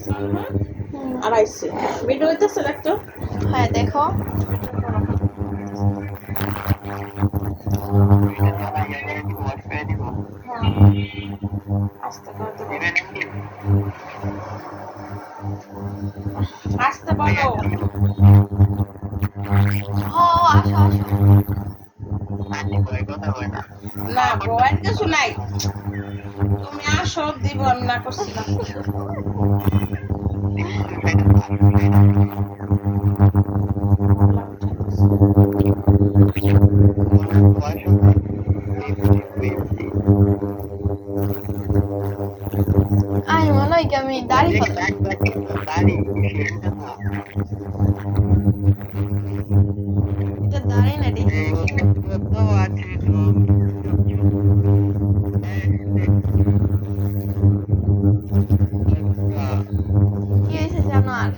গেছিলাম না আর আইছি ভিডিও হইতেছে দেখতো হ্যাঁ দেখো আসতে বলো ও আসো আসো না বয়ের কিছু নাই তুমি আসো দিব আমি না করছি না আমি মনে হয় কি আমি দাড়ি ফেলাই এটা দাড়ি না রে কি হয়েছে জানো আর